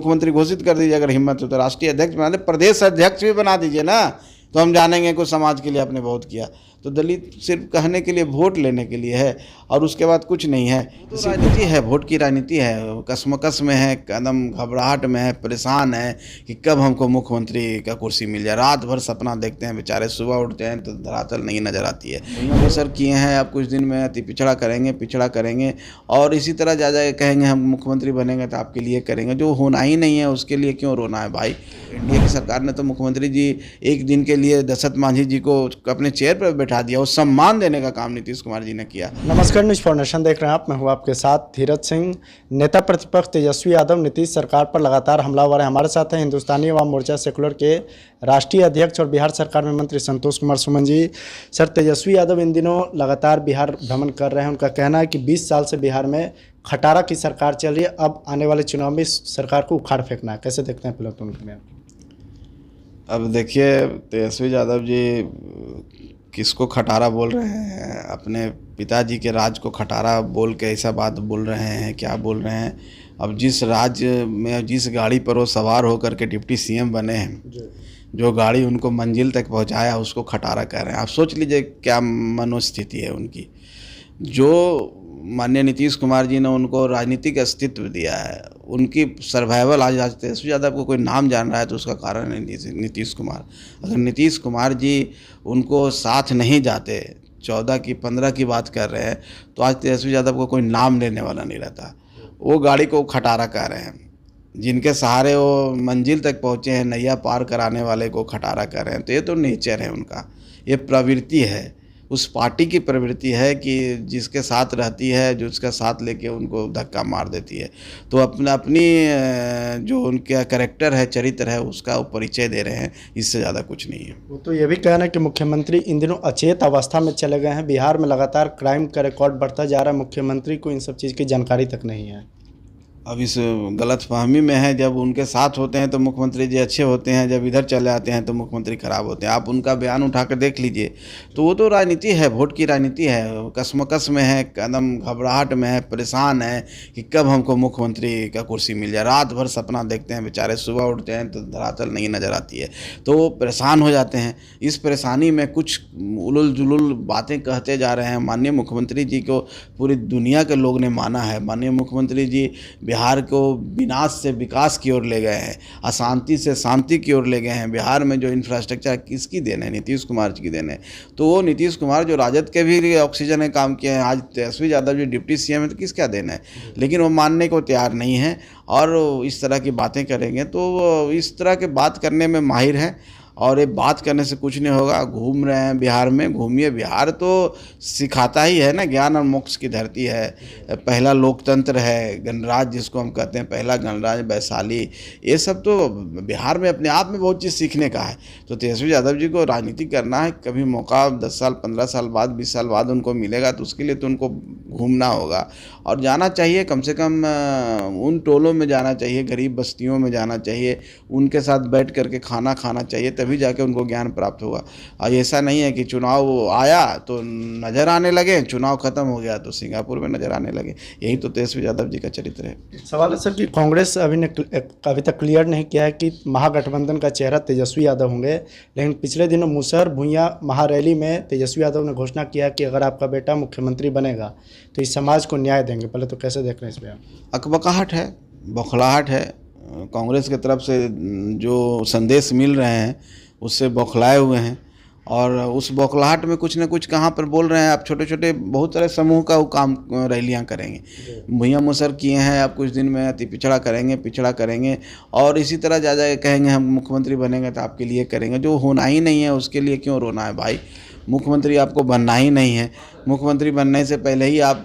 मुख्यमंत्री घोषित कर दीजिए, अगर हिम्मत हो तो राष्ट्रीय अध्यक्ष बना दे, प्रदेश अध्यक्ष भी बना दीजिए ना, तो हम जानेंगे कुछ समाज के लिए आपने बहुत किया। तो दलित सिर्फ कहने के लिए, वोट लेने के लिए है और उसके बाद कुछ नहीं है। तो राजनीति है, वोट की राजनीति है, कसमकस में है, कदम घबराहट में है, परेशान है कि कब हमको मुख्यमंत्री का कुर्सी मिल जाए। रात भर सपना देखते हैं बेचारे, सुबह उठते हैं तो धरातल नहीं नज़र आती है। वो सर किए हैं, आप कुछ दिन में अति पिछड़ा करेंगे और इसी तरह जा कहेंगे हम मुख्यमंत्री बनेंगे तो आपके लिए करेंगे। जो होना ही नहीं है उसके लिए क्यों रोना है भाई। इंडिया की सरकार ने तो मुख्यमंत्री जी एक दिन के लिए दशरथ मांझी जी को अपने चेयर पर बैठा दिया, वो सम्मान देने का काम नीतीश कुमार जी ने किया। नमस्कार, न्यूज़ फॉर नेशन देख रहे हैं आप, मैं हूं आपके साथ धीरज सिंह। नेता प्रतिपक्ष तेजस्वी यादव नीतीश सरकार पर लगातार हमलावर है। हमारे साथ हैं हिंदुस्तानी अवाम मोर्चा सेकुलर के राष्ट्रीय अध्यक्ष और बिहार सरकार में मंत्री संतोष कुमार सुमन जी। सर, तेजस्वी यादव इन दिनों लगातार बिहार भ्रमण कर रहे हैं। उनका कहना है कि 20 साल से बिहार में खटारा की सरकार चल रही है, अब आने वाले चुनाव में इस सरकार को उखाड़ फेंकना है। कैसे देखते हैं पहले तो उनके में? अब देखिए, तेजस्वी यादव जी किसको खटारा बोल रहे हैं? अपने पिताजी के राज को खटारा बोल के ऐसा बात बोल रहे हैं, क्या बोल रहे हैं? अब जिस राज्य में जिस गाड़ी पर वो सवार होकर के डिप्टी सीएम बने हैं, जो गाड़ी उनको मंजिल तक पहुंचाया, उसको खटारा कह रहे हैं। आप सोच लीजिए क्या मनोस्थिति है उनकी। जो माननीय नीतीश कुमार जी ने उनको राजनीतिक अस्तित्व दिया है, उनकी सर्वाइवल आज तेजस्वी यादव को कोई नाम जान रहा है तो उसका कारण है नीतीश कुमार। अगर नीतीश कुमार जी उनको साथ नहीं जाते, 14 की 15 की बात कर रहे हैं, तो आज तेजस्वी यादव को कोई नाम लेने वाला नहीं रहता। वो गाड़ी को खटारा कह रहे हैं, जिनके सहारे वो मंजिल तक पहुँचे हैं, नैया पार कराने वाले को खटारा कर रहे हैं। तो ये तो नेचर है उनका, ये प्रवृत्ति है, उस पार्टी की प्रवृत्ति है कि जिसके साथ रहती है, जो उसका साथ लेके उनको धक्का मार देती है। तो अपनी जो उनका कैरेक्टर है, चरित्र है, उसका वो परिचय दे रहे हैं, इससे ज़्यादा कुछ नहीं है। वो तो ये भी कहना है कि मुख्यमंत्री इन दिनों अचेत अवस्था में चले गए हैं। बिहार में लगातार क्राइम का रिकॉर्ड बढ़ता जा रहा है, मुख्यमंत्री को इन सब चीज़ की जानकारी तक नहीं है। अब इस गलतफहमी में है, जब उनके साथ होते हैं तो मुख्यमंत्री जी अच्छे होते हैं, जब इधर चले आते हैं तो मुख्यमंत्री खराब होते हैं। आप उनका बयान उठा कर देख लीजिए, तो वो तो राजनीति है, वोट की राजनीति है, कसमकस में है, कदम घबराहट में है, परेशान है कि कब हमको मुख्यमंत्री का कुर्सी मिल जाए। रात भर सपना देखते हैं बेचारे, सुबह उठते हैं तो धरातल नहीं नज़र आती है, तो वो परेशान हो जाते हैं। इस परेशानी में कुछ उलुल जुलुल बातें कहते जा रहे हैं। माननीय मुख्यमंत्री जी को पूरी दुनिया के लोग ने माना है। माननीय मुख्यमंत्री जी बिहार को विनाश से विकास की ओर ले गए हैं, अशांति से शांति की ओर ले गए हैं। बिहार में जो इंफ्रास्ट्रक्चर किसकी देन है? नीतीश कुमार जी की देन है। तो वो नीतीश कुमार जो राजद के भी ऑक्सीजन है काम किए हैं, आज तेजस्वी यादव जी डिप्टी सीएम है, तो किसका देन है? लेकिन वो मानने को तैयार नहीं है और इस तरह की बातें करेंगे। तो इस तरह के बात करने में माहिर हैं और ये बात करने से कुछ नहीं होगा। घूम रहे हैं बिहार में, घूमिए। बिहार तो सिखाता ही है ना, ज्ञान और मोक्ष की धरती है, पहला लोकतंत्र है, गणराज्य जिसको हम कहते हैं, पहला गणराज्य, वैशाली, ये सब तो बिहार में अपने आप में बहुत चीज़ सीखने का है। तो तेजस्वी यादव जी को राजनीति करना है, कभी मौका 10 साल 15 साल बाद 20 साल बाद उनको मिलेगा, तो उसके लिए तो उनको घूमना होगा और जाना चाहिए। कम से कम उन टोलों में जाना चाहिए, गरीब बस्तियों में जाना चाहिए, उनके साथ बैठ करके खाना खाना चाहिए, तभी जाके उनको ज्ञान प्राप्त होगा। और ऐसा नहीं है कि चुनाव आया तो नज़र आने लगे, चुनाव खत्म हो गया तो सिंगापुर में नज़र आने लगे। यही तो तेजस्वी यादव जी का चरित्र है। सवाल है सर कि कांग्रेस अभी तक क्लियर नहीं किया है कि महागठबंधन का चेहरा तेजस्वी यादव होंगे, लेकिन पिछले दिनों मुसहर भूंइया महारैली में तेजस्वी यादव ने घोषणा किया कि अगर आपका बेटा मुख्यमंत्री बनेगा तो इस समाज को न्याय देंगे। पहले तो कैसे देख रहे हैं इसमें? अकबकाहट है, बौखलाहट है। कांग्रेस की तरफ से जो संदेश मिल रहे हैं उससे बौखलाए हुए हैं और उस बौखलाहट में कुछ न कुछ कहाँ पर बोल रहे हैं। आप छोटे छोटे बहुत सारे समूह का वो काम रैलियाँ करेंगे, भूंइया मुसहर किए हैं, आप कुछ दिन में अति पिछड़ा करेंगे और इसी तरह जा कहेंगे हम मुख्यमंत्री बनेंगे तो आपके लिए करेंगे। जो होना ही नहीं है उसके लिए क्यों रोना है भाई। मुख्यमंत्री आपको बनना ही नहीं है। मुख्यमंत्री बनने से पहले ही आप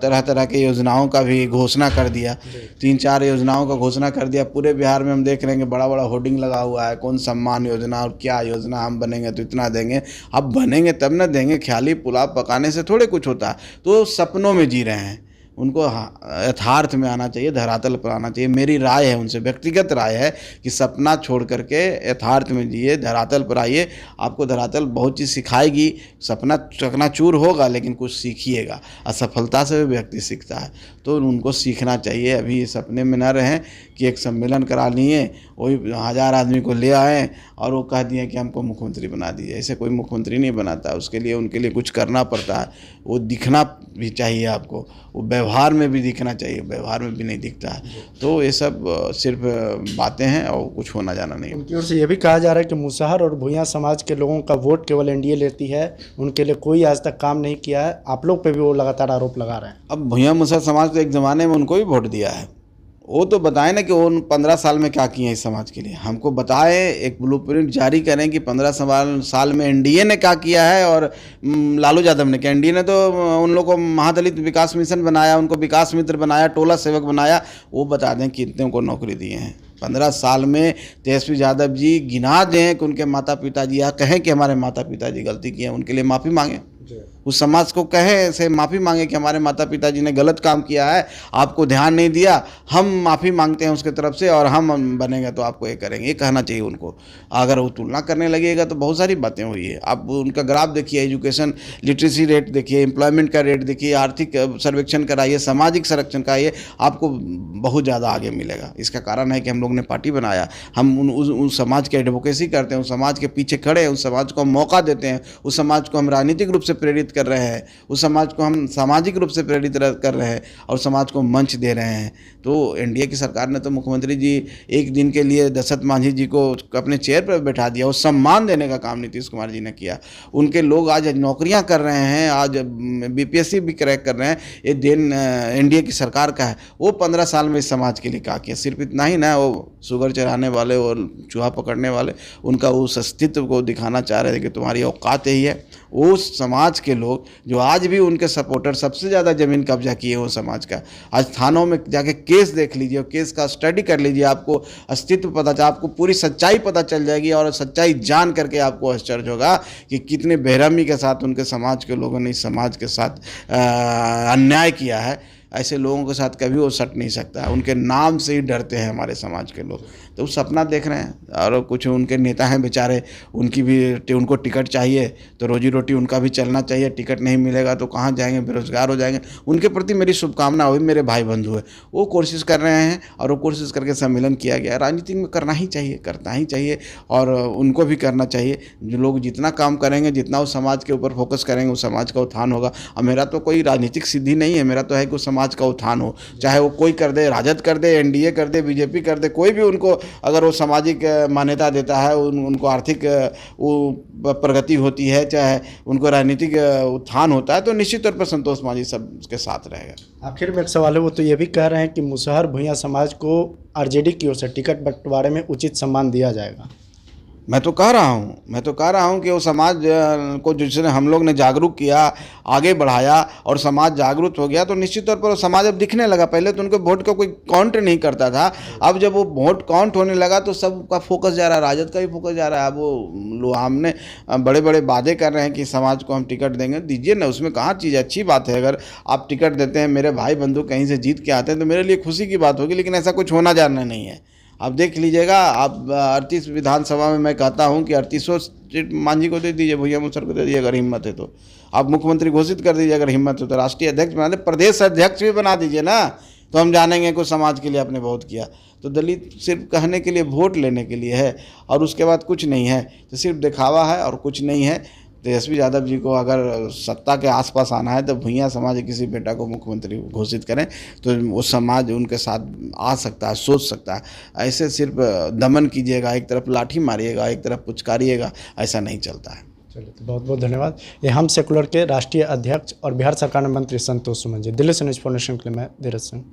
तरह तरह के योजनाओं का भी घोषणा कर दिया, 3-4 योजनाओं का घोषणा कर दिया। पूरे बिहार में हम देख रहे हैं कि बड़ा बड़ा होर्डिंग लगा हुआ है, कौन सम्मान योजना और क्या योजना, हम बनेंगे तो इतना देंगे। अब बनेंगे तब न देंगे, ख्याली पुलाव पकाने से थोड़े कुछ होता है। तो सपनों में जी रहे हैं, उनको यथार्थ में आना चाहिए, धरातल पर आना चाहिए। मेरी राय है, उनसे व्यक्तिगत राय है कि सपना छोड़ करके यथार्थ में जिए, धरातल पर आइए। आपको धरातल बहुत चीज़ सिखाएगी। सपना चकनाचूर होगा लेकिन कुछ सीखिएगा। असफलता से भी व्यक्ति सीखता है, तो उनको सीखना चाहिए। अभी ये सपने में न रहें कि एक सम्मेलन करा लिए, वही 1000 आदमी को ले आए और वो कह दिए कि हमको मुख्यमंत्री बना दीजिए। ऐसे कोई मुख्यमंत्री नहीं बनाता। उसके लिए उनके लिए कुछ करना पड़ता है। वो दिखना भी चाहिए आपको, वो व्यवहार में भी दिखना चाहिए, व्यवहार में भी नहीं दिखता है। तो ये सब सिर्फ बातें हैं और कुछ होना जाना नहीं है। उनकी ओर से ये भी कहा जा रहा है कि मुसहर और भूंइया समाज के लोगों का वोट केवल एनडीए लेती है, उनके लिए कोई आज तक काम नहीं किया है। आप लोग पे भी वो लगातार आरोप लगा रहे हैं। अब भूंइया मुसहर समाज तो एक ज़माने में उनको भी वोट दिया है। वो तो बताएं ना कि वो 15 साल में क्या किए हैं इस समाज के लिए। हमको बताएं, एक ब्लूप्रिंट जारी करें कि 15 साल में एनडीए ने क्या किया है और लालू यादव ने क्या। एनडीए ने तो उन लोगों को महादलित विकास मिशन बनाया, उनको विकास मित्र बनाया, टोला सेवक बनाया। वो बता दें कि कितने को नौकरी दिए हैं 15 साल में। तेजस्वी यादव जी गिना दें कि उनके माता पिता जी, या कहें कि हमारे माता पिता जी गलती किए हैं, उनके लिए माफ़ी मांगें। उस समाज को कहें से माफ़ी मांगे कि हमारे माता पिताजी ने गलत काम किया है, आपको ध्यान नहीं दिया, हम माफ़ी मांगते हैं उसके तरफ से और हम बनेंगे तो आपको ये करेंगे। ये कहना चाहिए उनको। अगर वो तुलना करने लगेगा तो बहुत सारी बातें हुई है। आप उनका ग्राफ देखिए, एजुकेशन लिटरेसी रेट देखिए, एम्प्लॉयमेंट का रेट देखिए, आर्थिक सर्वेक्षण कराइए, सामाजिक संरक्षण कराइए, आपको बहुत ज़्यादा आगे मिलेगा। इसका कारण है कि हम लोग ने पार्टी बनाया, हम उस समाज की एडवोकेसी करते हैं, उस समाज के पीछे खड़े हैं, उस समाज को हम मौका देते हैं, उस समाज को हम राजनीतिक रूप से प्रेरित कर रहे हैं, उस समाज को हम सामाजिक रूप से प्रेरित कर रहे हैं और समाज को मंच दे रहे हैं। तो एनडीए की सरकार ने तो मुख्यमंत्री जी एक दिन के लिए दशरथ मांझी जी को अपने चेयर पर बैठा दिया। वो सम्मान देने का काम नीतीश कुमार जी ने किया। उनके लोग आज नौकरियां कर रहे हैं, आज बीपीएससी भी क्रैक कर रहे हैं। ये दिन एनडीए की सरकार का है। वो 15 साल में इस समाज के लिए क्या किया। सिर्फ इतना ही ना, वो शुगर चढ़ाने वाले और चूहा पकड़ने वाले, उनका उस अस्तित्व को दिखाना चाह रहे थे कि तुम्हारी औकात यही है। उस समाज के लोग जो आज भी उनके सपोर्टर सबसे ज़्यादा ज़मीन कब्जा किए वो समाज का, आज थानों में जाके केस देख लीजिए, केस का स्टडी कर लीजिए, आपको अस्तित्व पता चल, आपको पूरी सच्चाई पता चल जाएगी। और सच्चाई जान करके आपको आश्चर्य होगा कि कितने बेरहमी के साथ उनके समाज के लोगों ने इस समाज के साथ अन्याय किया है। ऐसे लोगों के साथ कभी वो सट नहीं सकता। उनके नाम से ही डरते हैं हमारे समाज के लोग। तो वो सपना देख रहे हैं और कुछ उनके नेता हैं बेचारे, उनको टिकट चाहिए तो रोजी रोटी उनका भी चलना चाहिए। टिकट नहीं मिलेगा तो कहाँ जाएंगे, बेरोजगार हो जाएंगे। उनके प्रति मेरी शुभकामना हुई, मेरे भाई बंधु है, वो कोशिश कर रहे हैं और वो कोशिश करके सम्मेलन किया गया। राजनीति में करना ही चाहिए, करना ही चाहिए और उनको भी करना चाहिए। जो लोग जितना काम करेंगे, जितना उस समाज के ऊपर फोकस करेंगे, उस समाज का उत्थान होगा। और मेरा तो कोई राजनीतिक सिद्धि नहीं है, मेरा तो है कि उस समाज का उत्थान हो, चाहे वो कोई कर दे, राजद कर दे, एनडीए कर दे, बीजेपी कर दे, कोई भी उनको अगर वो सामाजिक मान्यता देता है, उनको आर्थिक वो प्रगति होती है, चाहे उनको राजनीतिक उत्थान होता है, तो निश्चित तौर पर संतोष मांझी सबके साथ रहेगा। आखिर में एक सवाल है, वो तो ये भी कह रहे हैं कि मुसहर भूंइया समाज को आरजेडी की ओर से टिकट बंटवारे में उचित सम्मान दिया जाएगा। मैं तो कह रहा हूँ कि वो समाज को जिसने हम लोग ने जागरूक किया, आगे बढ़ाया और समाज जागरूक हो गया, तो निश्चित तौर पर वो समाज अब दिखने लगा। पहले तो उनके वोट का कोई काउंट नहीं करता था। अब जब वो वोट काउंट होने लगा तो सबका फोकस जा रहा है, राजद का भी फोकस जा रहा है। अब वो हमने बड़े बड़े वादे कर रहे हैं कि समाज को हम टिकट देंगे, दीजिए ना, उसमें कहाँ चीज़ अच्छी बात है। अगर आप टिकट देते हैं, मेरे भाई बंधु कहीं से जीत के आते हैं तो मेरे लिए खुशी की बात होगी, लेकिन ऐसा कुछ होना जाना नहीं है। आप देख लीजिएगा, आप 38 विधानसभा में मैं कहता हूं कि 38 सीट मांझी को दे दीजिए, भूंइया मुसहर को दे दीजिए अगर हिम्मत है तो। आप मुख्यमंत्री घोषित कर दीजिए अगर हिम्मत है तो। राष्ट्रीय अध्यक्ष बना दे, प्रदेश अध्यक्ष भी बना दीजिए ना, तो हम जानेंगे कुछ समाज के लिए आपने बहुत किया। तो दलित सिर्फ कहने के लिए, वोट लेने के लिए है और उसके बाद कुछ नहीं है, तो सिर्फ दिखावा है और कुछ नहीं है। तेजस्वी यादव जी को अगर सत्ता के आसपास आना है तो भूंइया समाज के किसी बेटा को मुख्यमंत्री घोषित करें, तो वो समाज उनके साथ आ सकता है, सोच सकता है। ऐसे सिर्फ दमन कीजिएगा, एक तरफ लाठी मारिएगा, एक तरफ पुचकारिएगा, ऐसा नहीं चलता है। चलिए, तो बहुत बहुत धन्यवाद। ये हम सेकुलर के राष्ट्रीय अध्यक्ष और बिहार सरकार में मंत्री संतोष सुमन जी। दिल्ली से न्यूज़ फाउंडेशन के लिए मैं धीरज सिंह।